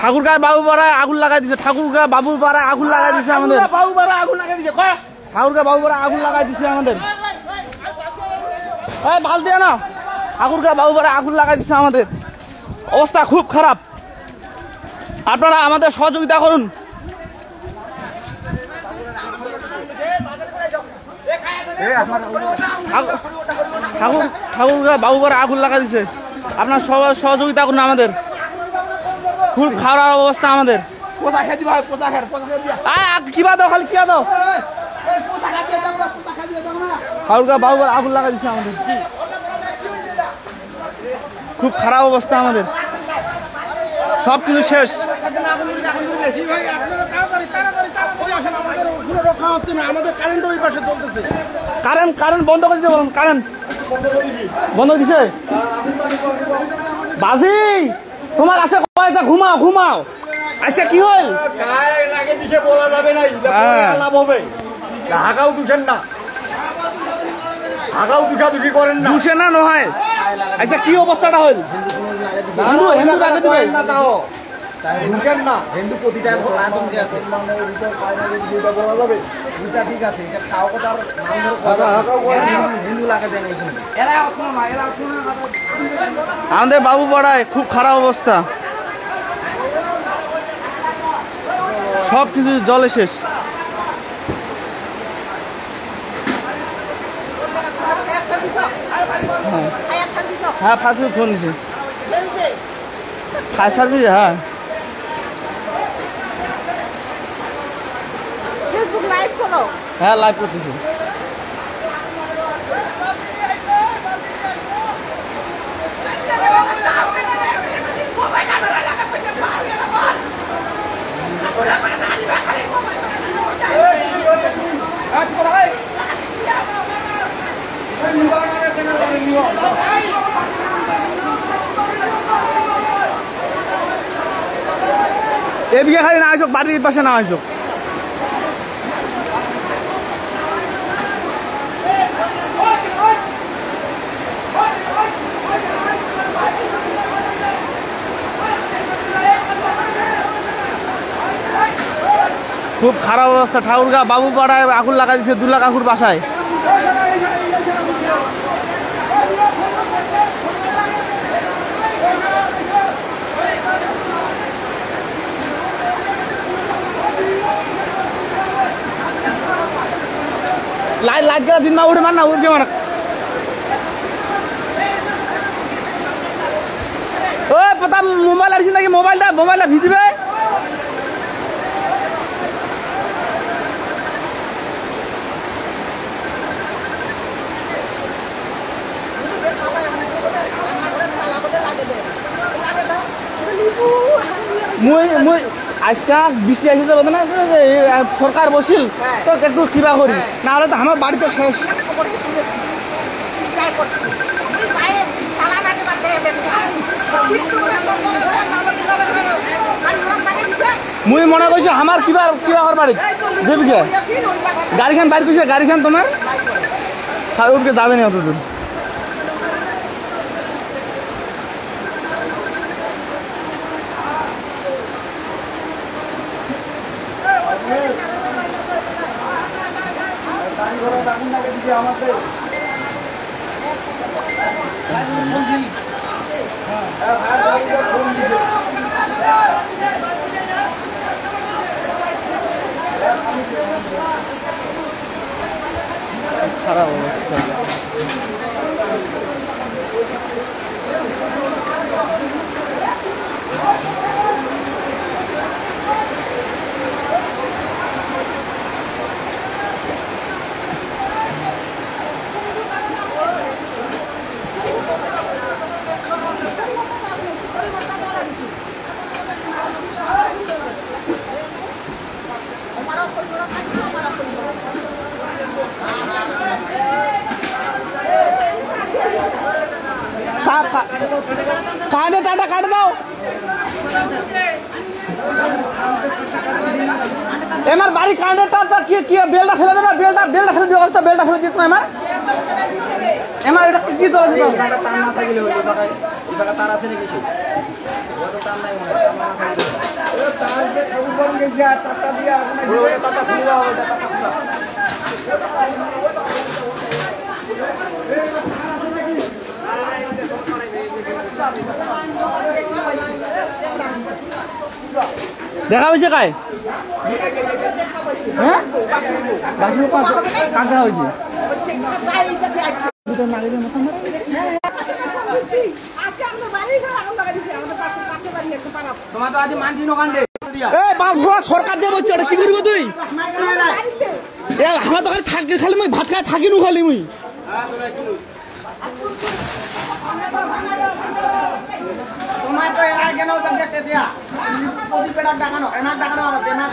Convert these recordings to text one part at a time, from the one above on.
ঠাকুরগাঁয় বাবুপাড়ায় আগুন লাগাই দিছে, ঠাকুরগাঁয় বাবুপাড়ায় আগুন লাগাই দিছে আমাদের, বাবুপাড়ায় আগুন লাগাই দিছে, ঠাকুরগাঁয় বাবুপাড়ায় আগুন লাগাই দিছে আমাদের, ভাল দিয়ে না, ঠাকুরগাঁয় বাবুপাড়ায় আগুন লাগাই দিছে আমাদের, অবস্থা খুব খারাপ। আপনারা আমাদের সহযোগিতা করুন। ঠাকুরগাঁয় বাবুপাড়ায় আগুন লাগাই দিছে, আপনার সবাই সহযোগিতা করুন আমাদের, খুব খারাপ অবস্থা আমাদের। কিবা দাও, খালি কিবা দাও, ঠাকুরগাঁয় বাবুপাড়ায় আগুন লাগাই দিছে আমাদের, খুব খারাপ অবস্থা আমাদের, সব কিছু শেষ। কারেন্ট বন্ধ করে দিতে বলুন, কারেন্ট বন্ধ দিছে। বাজি তোমার আসে ঘুমাও ঘুমাও, আচ্ছা কি হল বলা যাবে না, লাভ হবে, হাগাও দুষেন না, হাগাও দুষাদুষি করেন না, দুষে না নয়। আচ্ছা কি অবস্থাটা হল? হিন্দু প্রতিটায় আছে, ঠিক আছে, আমাদের বাবুপাড়ায় খুব খারাপ অবস্থা, সব কিছু জলে শেষ। হ্যাঁ ফার্স্ট ফোন দিছে, ফায়ার সার্ভিস। হ্যাঁ হ্যাঁ লাইভ করতেছি। এদিকে খালি না আসুক, বাড়ির পাশে না আসুক। খুব খারাপ অবস্থা, ঠাকুরগাঁও বাবুপাড়ায় আগুন লাগাই দিচ্ছে, 2 লাখ কাকুর বাসায়। লাইট গেলা দিন না উঠে মার না উঠে মার। ও পতা মোবাইল আসছে নাকি? মোবাইলটা ভিজিবে। মুই আজকা বৃষ্টি আসতে যাবো না, সরকার বসিল তো একটু কিবা করি, না হলে তো আমার বাড়িতে শেষ। মুই মনে করছি আমার কিবা হওয়ার বাড়ি দেবিকে গাড়িখান বাইর করছে, গাড়িখান তোমার উঠকে যাবে না অতদূর। খারাপ অবস্থা। কাটে টাটা কাটে দাও। এমার বাড়ি কারেন্টের কি কি বেলটা ফেলে দেবে, বেলটা ফেলে দিও, তো বেলটা ফেলে দিত না এমার এটা কি দলে দিও, তার না থাকলে হলো তার আছে নাকি কিছু তার নাই মনে দেখা হয়েছে কায় হ্যাঁ কাকা হয়েছে তোমার তো আজ মানছি নোকান্ডে সরকার যে বলছে কি করবো তুই আমার তো খালি খালি মুই ভাত খাই থাকি নু খালি মুই তোমার তো এরা কেন দেখতে দিয়া প্রতি পেটা ডাকানো এমার ডাকানো আর এমার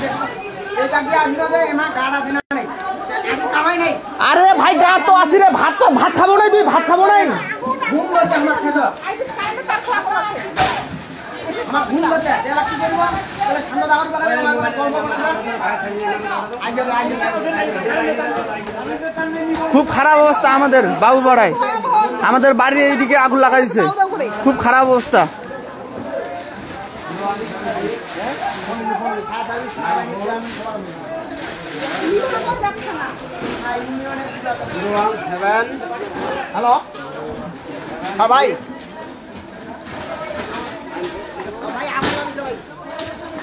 এই কাটিয়া আসলো যে এমার কাট আছে না নাই এত কামাই নাই আরে ভাই গা তো আসি রে ভাত খাবো নাই তুই ভাত খাবো নাই ঘুম করছে আমার ছেলে আমার ঘুম করছে এলা কি করব তাহলে সামনে দাওয়ার বাগানে আমার গল্প খুব খারাপ অবস্থা আমাদের বাবু পাড়ায় আমাদের বাড়ির এইদিকে আগুন লাগা দিছে খুব খারাপ অবস্থা হ্যালো হ্যাঁ ভাই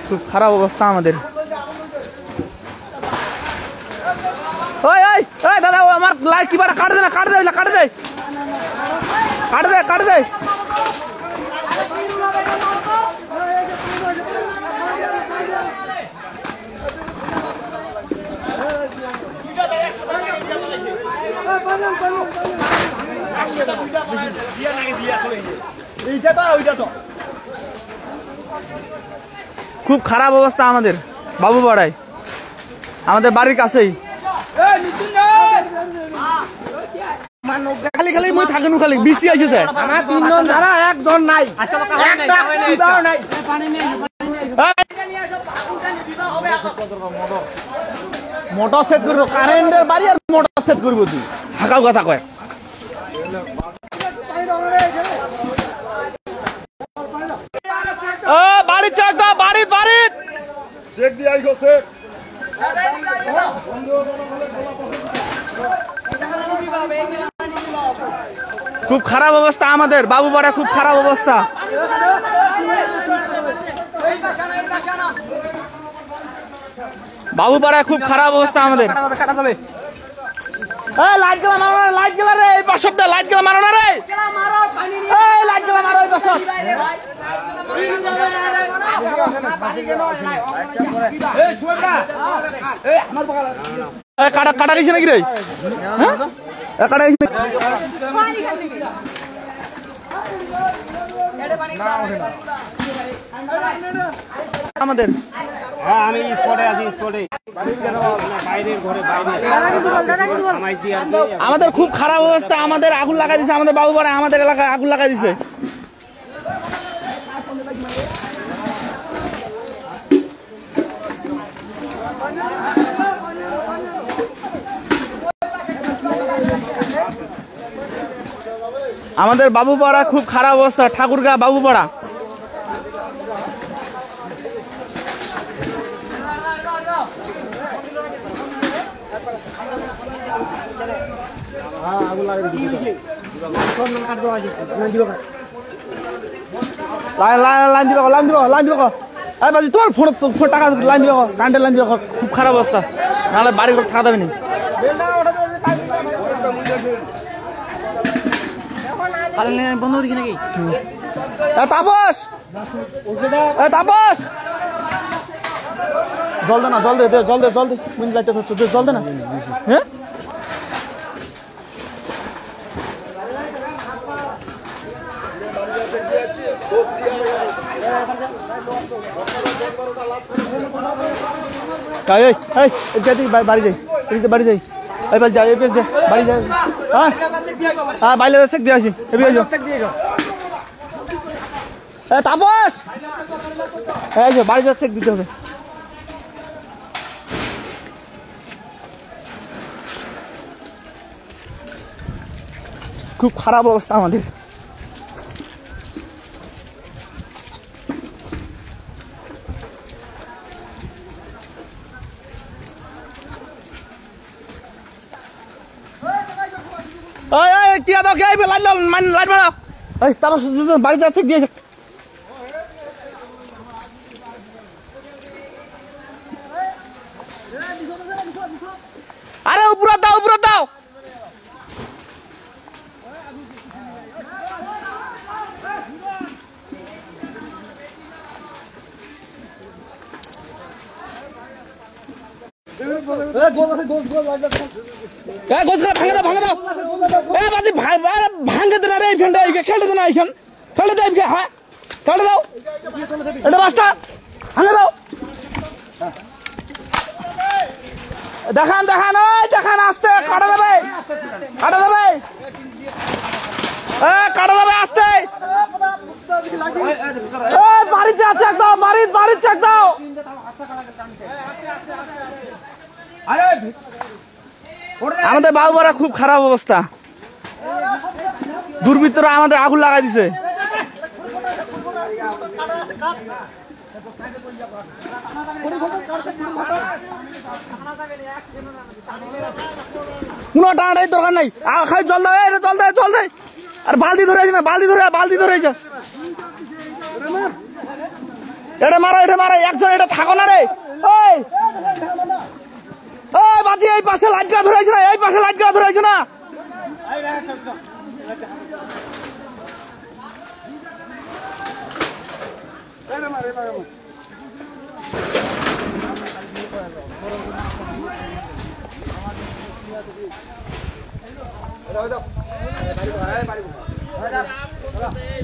খুব খারাপ অবস্থা আমাদের ওই ওই ওই দাদা আমার লাইট কি বাড়া কাট দে না কাট দে কাট দে কাট দে কাট দে খুব খারাপ অবস্থা আমাদের বাবু পাড়ায় আমাদের বাড়ির কাছেই খালি খালি মই থাকেন খালি বৃষ্টি আইছে আমার তিনজন যারা একজন নাই মোটর সেট করবো কারেন্টের বাড়ি আর মোটর সেট করবো তুই হাঁকাও কথা কয় বাড়ি চেক দাও বাড়ি বাড়ি চেক দিয়ে আইছো চেক খুব খারাপ অবস্থা আমাদের বাবু পাড়া খুব খারাপ অবস্থা বাবু পাড়ায় খুব খারাপ অবস্থা আমাদের লাইট গেলা মারো না লাইট গেলা রে এই পাশটা লাইট গেলা মারো না রে এই লাইট গেলা মারো এই পাশটা এই শুনবা এই আমার বগল এই কাটা কাটা গেছে নাকি রে হ্যাঁ এই কাটা গেছে পানি খালি এড়ে পানি আমাদের হ্যাঁ আমি স্পটে আছি স্পটে বাইরের ঘরে বাইরে আমাদের খুব খারাপ অবস্থা আমাদের আগুন লাগা দিছে আমাদের বাবু পাড়ায় আমাদের এলাকায় আগুন লাগা দিছে আমাদের বাবু পাড়া খুব খারাপ অবস্থা ঠাকুরগাঁ বাবু পাড়া লাইন দিব লাইন দিব লাইন দিব আরে বাজি তোর ফোন টাকা লাইন দিব কারেন্টের লাইন দিব খুব খারাপ অবস্থা নাহলে বাড়ি ঘর থাকা যাবে না বন্ধ দেখি নাকি তাপস তাপস জল দে না জল দে জল দে জল দে মিনিট লাইতে হচ্ছে জল দে না হ্যাঁ বাড়ি যাই বাড়ি যাই এবার যাই বাড়ি যাই হ্যাঁ হ্যাঁ বাইরে চেক দিয়ে আসি তাপস এই যে বাড়ি যাচ্ছে চেক দিতে হবে খুব খারাপ অবস্থা আমাদের টিয়া দাও কে লাইট লাইট মারাও এই তারপর বাড়িতে আছে দিয়ে আরে উপরে দাও উপরে দাও ভাঙে দাও এ বাজি ভাঙে দে না রে এই ফ্যানটা খেলে দে না এইখান খেলে দে হ্যাঁ খেলে দাও এটা বাসটা ভাঙে দাও দেখান দেখান ওই দেখান আসতে কাটা দেবে কাটা দেবে কাটা দেবে আসতে বাড়িতে আছে একদম বাড়ির চেক দাও আমাদের বাবুরা খুব খারাপ অবস্থা দুর্বৃত্তরা আমাদের আগুন লাগাই দিছে কোনো টানাটাই দরকার নাই খাই জল দেয় জল দেয় জল দেয় আর বালতি ধরে আছে না বালতি ধরে এটা মারো একজন এটা থাকো না রে ওই বাজি এই পাশে লাইট গা ধরেছে না এই পাশে লাইট গা ধরেছে না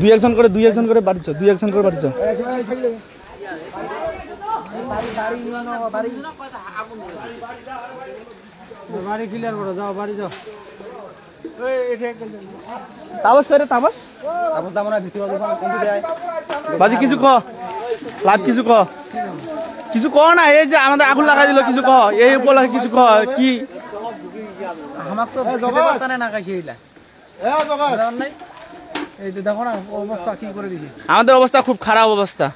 দুই একজন করে বাড়িছ বাড়ি ক্লিয়ার করো যাও বাড়ি যাও তাপস করে তাপস বাজি কিছু ক লাভ কিছু ক না এই যে আমাদের আগুন লাগাই দিল কিছু ক এই উপলক্ষে কিছু ক কি আমার তো না খাইছে এই তো দেখো না অবস্থা কি করে দিছে আমাদের অবস্থা খুব খারাপ অবস্থা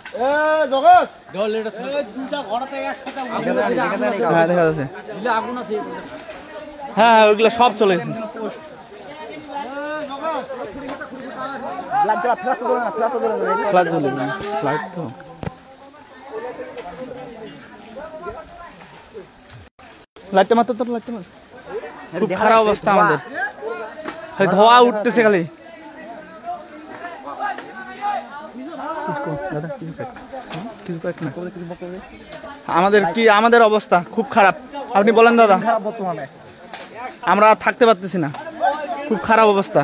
হ্যাঁ দেখা যাচ্ছে হ্যাঁ ওইগুলো সব চলে গেছে লাইটটা মাত্র তোর লাইটটা মাত্র খুব খারাপ অবস্থা আমাদের খালি ধোয়া উঠতেছে খালি আমাদের অবস্থা খুব খারাপ আপনি বলেন দাদা বর্তমানে আমরা থাকতে পারতেছি না খুব খারাপ অবস্থা